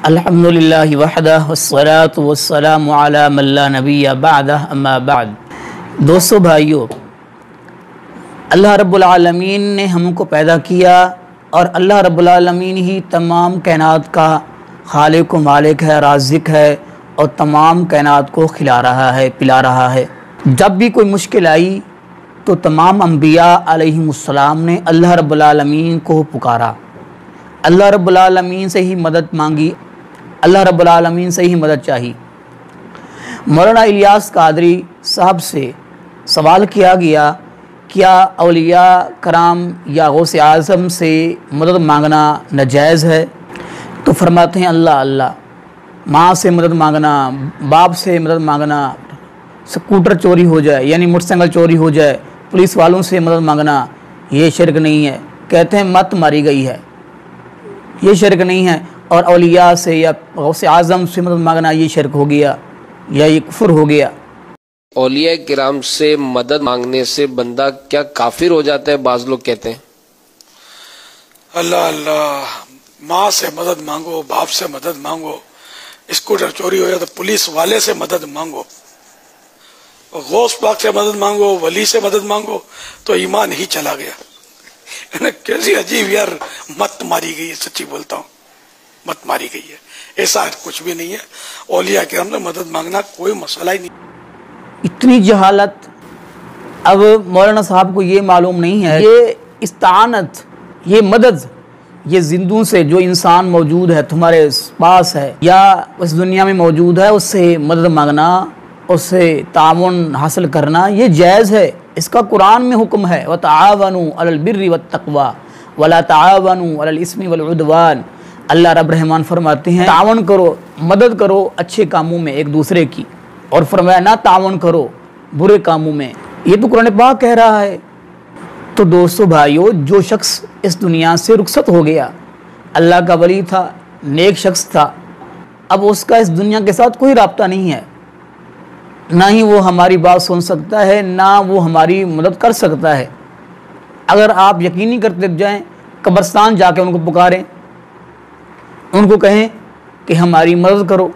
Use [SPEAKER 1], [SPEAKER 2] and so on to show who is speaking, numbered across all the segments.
[SPEAKER 1] अल्हम्दुलिल्लाहि वहदह वस्सलातु वस्सलामु अला मन ला नबिय्य बअदह अम्मा बाद। दोस्तों भाइयों, अल्लाह रब्बुल आलमीन ने हमको पैदा किया और अल्लाह रब्बुल आलमीन ही तमाम कायनात का खालिक व मालिक है, राज़िक है और तमाम कायनात को खिला रहा है, पिला रहा है। जब भी कोई मुश्किल आई तो तमाम अम्बिया अलैहिमुस्सलाम ने अल्लाह रब्बुल आलमीन को पुकारा, अल्लाह रब्बुल आलमीन से ही मदद मांगी, अल्लाह रब्बुल आलमीन से ही मदद चाहिए। मौलाना इलियास कादरी साहब से सवाल किया गया, क्या औलिया कराम या गौसे आज़म से मदद मांगना नाजायज़ है? तो फरमाते हैं अल्लाह अल्लाह। माँ से मदद मांगना, बाप से मदद मांगना, स्कूटर चोरी हो जाए यानी मोटरसाइकिल चोरी हो जाए, पुलिस वालों से मदद मांगना, ये शिरक नहीं है। कहते हैं मत मारी गई है, ये शिरक नहीं है। और औलिया से या गौसे आज़म से मदद मांगना ये शिरक हो गया या ये कुफर हो गया।
[SPEAKER 2] औलिया किराम से मदद मांगने से बंदा क्या काफिर हो जाता है? बाज लोग कहते हैं
[SPEAKER 3] अल्लाह अल्लाह, माँ से मदद मांगो, बाप से मदद मांगो, स्कूटर चोरी हो जाए तो पुलिस वाले से मदद मांगो, गौस पाक से मदद मांगो, वली से मदद मांगो तो ईमान ही चला गया। कैसी अजीब यार मत मारी गई है, सच्ची बोलता हूँ मत मारी गई है, ऐसा कुछ भी नहीं है। औलिया किराम से मदद मांगना कोई मसला ही नहीं।
[SPEAKER 1] इतनी जहालत। अब मौलाना साहब को ये मालूम नहीं है ये इस्तानत, ये मदद, ये जिंदों से जो इंसान मौजूद है तुम्हारे पास है या उस दुनिया में मौजूद है उससे मदद मांगना, उससे ताउन हासिल करना ये जायज़ है। इसका कुरान में हुक्म है, व तावनु अलल बिर्रि वत तक़वा वला तावनु अलल इस्मि वल उद्वान। अल्लाह रब रहमान फरमाते हैं तावन करो, मदद करो अच्छे कामों में एक दूसरे की, और फरमाया ना तावन करो बुरे कामों में। ये तो कुरान पाक कह रहा है। तो दोस्तों भाइयों, जो शख्स इस दुनिया से रुखसत हो गया, अल्लाह का वली था, नेक शख्स था, अब उसका इस दुनिया के साथ कोई राब्ता नहीं है, ना ही वो हमारी बात सुन सकता है, ना वो हमारी मदद कर सकता है। अगर आप यकीन नहीं करते जाएं, कब्रिस्तान जाके उनको पुकारें, उनको कहें कि हमारी मदद करो।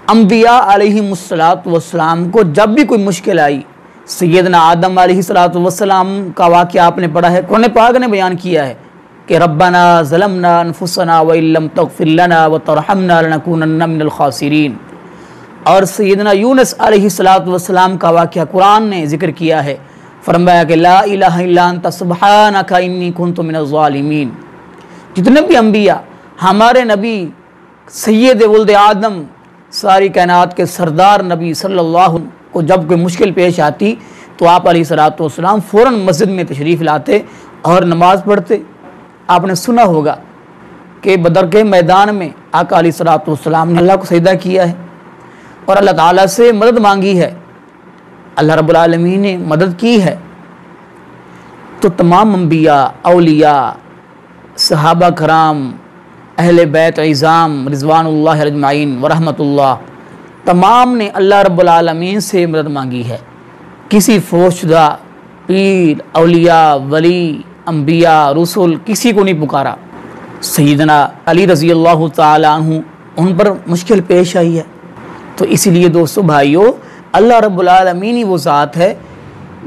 [SPEAKER 1] अम्बिया अलैहिमुस्सलातु वस्सलाम को जब भी कोई मुश्किल आई, सैयदना आदम अलैहिस्सलातु वस्सलाम का वाक़या आपने पढ़ा है, कुरान पाक ने बयान किया है कि रब्बना ज़लमना अनफुसना व इल्लम तग़फिर लना व तरहमना लनकूनन्ना मिनल खासिरीन। और सैयदना यूनुस अलैहिस्सलातु वस्सलाम का वाक़या कुरान ने ज़िक्र किया है, फरमाया कि ला इलाहा इल्ला अंता सुब्हानका इन्नी कुन्तु मिनज़ ज़ालिमीन। जितने भी अम्बिया, हमारे नबी सैयद वुल्द आदम, सारी कायनात के सरदार नबी सल्लल्लाहु को जब कोई मुश्किल पेश आती तो आप अलैहिस्सलातु वस्सलाम फ़ौरन मस्जिद में तशरीफ़ लाते और नमाज़ पढ़ते। आपने सुना होगा कि बदर के मैदान में आका अलैहिस्सलातु वस्सलाम ने अल्लाह को सजदा किया है और अल्लाह ताला से मदद मांगी है, अल्लाह रब्बुल आलमीन ने मदद की है। तो तमाम अम्बिया, औलिया, सहाबा कराम, अहले बैत इज़ाम रिज़वानुल्लाह अजमाइन व रहमतुल्लाह, तमाम ने अल्लाह रब्बुल आलमीन से मदद मांगी है। किसी फौशदा, पीर, औलिया, वली, अम्बिया, रसूल किसी को नहीं पुकारा। सैयदना अली रज़ी अल्लाह तआला अन्हु, उन पर मुश्किल पेश आई है। तो इसीलिए दोस्तों भाइयों, अल्लाह रब्बुल आलमीन ही वो ज़ात है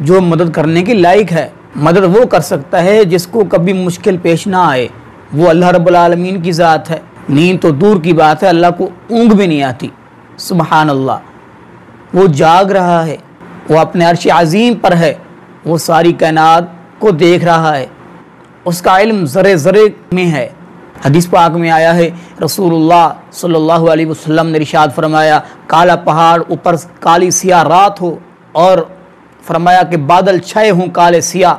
[SPEAKER 1] जो मदद करने की लायक है। मदद वो कर सकता है जिसको कभी मुश्किल पेश ना आए, वो अल्लाह रब्बुल आलमीन की ज़ात है। नींद तो दूर की बात है, अल्लाह को ऊँघ भी नहीं आती, सुबहान अल्लाह। वो जाग रहा है, वो अपने अर्श अज़ीम पर है, वो सारी कायनात को देख रहा है, उसका इल्म ज़रे ज़रे में है। हदीस पाक में आया है, रसूलुल्लाह सल्लल्लाहु अलैहि वसल्लम ने इरशाद फरमाया, काला पहाड़ ऊपर काली सिया रात हो और फरमाया कि बादल छाए हों काले सिया,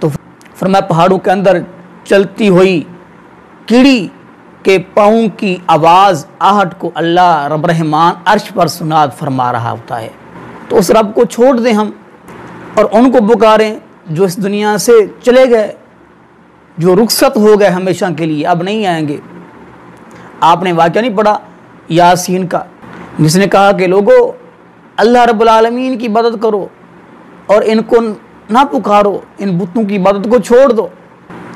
[SPEAKER 1] तो फरमाया पहाड़ों के अंदर चलती हुई कीड़ी के पाँव की आवाज़, आहट को अल्लाह रब रहमान अर्श पर सुनाद फरमा रहा होता है। तो उस रब को छोड़ दें हम और उनको पुकारें जो इस दुनिया से चले गए, जो रुखसत हो गए हमेशा के लिए, अब नहीं आएंगे। आपने वाक़या नहीं पढ़ा यासीन का, जिसने कहा कि लोगों अल्लाह रब्बुल आलमीन की इबादत करो और इनको ना पुकारो, इन बुतों की इबादत को छोड़ दो।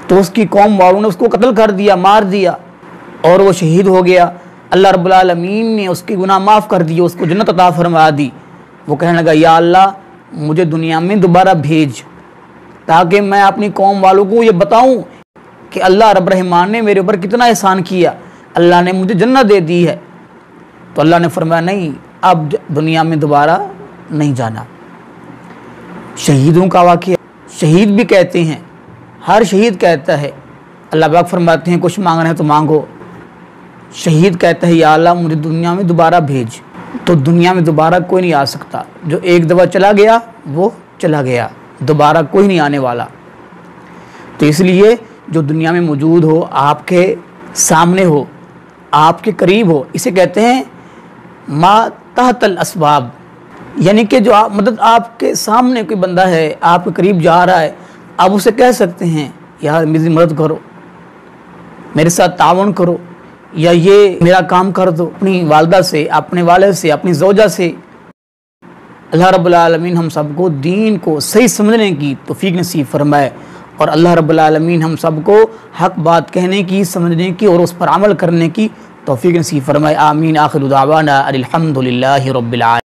[SPEAKER 1] तो उसकी कौम वालों ने उसको कत्ल कर दिया, मार दिया। और वो शहीद हो गया, अल्लाह रब्बुल आलमीन ने उसके गुनाह माफ़ कर दिए, उसको जन्नत अता फरमा दी। वो कहने लगा, या अल्लाह मुझे दुनिया में दोबारा भेज ताकि मैं अपनी कौम वालों को ये बताऊं कि अल्लाह रब रहमान ने मेरे ऊपर कितना एहसान किया, अल्लाह ने मुझे जन्नत दे दी है। तो अल्लाह ने फरमाया, नहीं, अब दुनिया में दोबारा नहीं जाना। शहीदों का वाक़या शहीद भी कहते हैं, हर शहीद कहता है, अल्लाह पाक फरमाते हैं कुछ मांगना है तो मांगो। शहीद कहता है, या अल्लाह मुझे दुनिया में दोबारा भेज। तो दुनिया में दोबारा कोई नहीं आ सकता, जो एक दफ़ा चला गया वो चला गया, दोबारा कोई नहीं आने वाला। तो इसलिए जो दुनिया में मौजूद हो, आपके सामने हो, आपके करीब हो, इसे कहते हैं मा तहतल असबाब, यानी कि जो मदद आपके सामने कोई बंदा है, आपके करीब जा रहा है, आप उसे कह सकते हैं, यार मेरी मदद करो, मेरे साथ तावन करो, या ये मेरा काम कर दो। अपनी वालदा से, अपने वालिद से, अपनी ज़ौजा से। अल्लाह रब्बुल आलमीन हम सबको दीन को सही समझने की तौफीक नसीब फरमाए, और अल्लाह रब्बुल आलमीन हम सबको हक बात कहने की, समझने की और उस पर अमल करने की तौफीक नसीब फरमाए। आमीन। आखिर दावाना अनिल हम्दुलिल्लाहि रब्बिल आलमीन।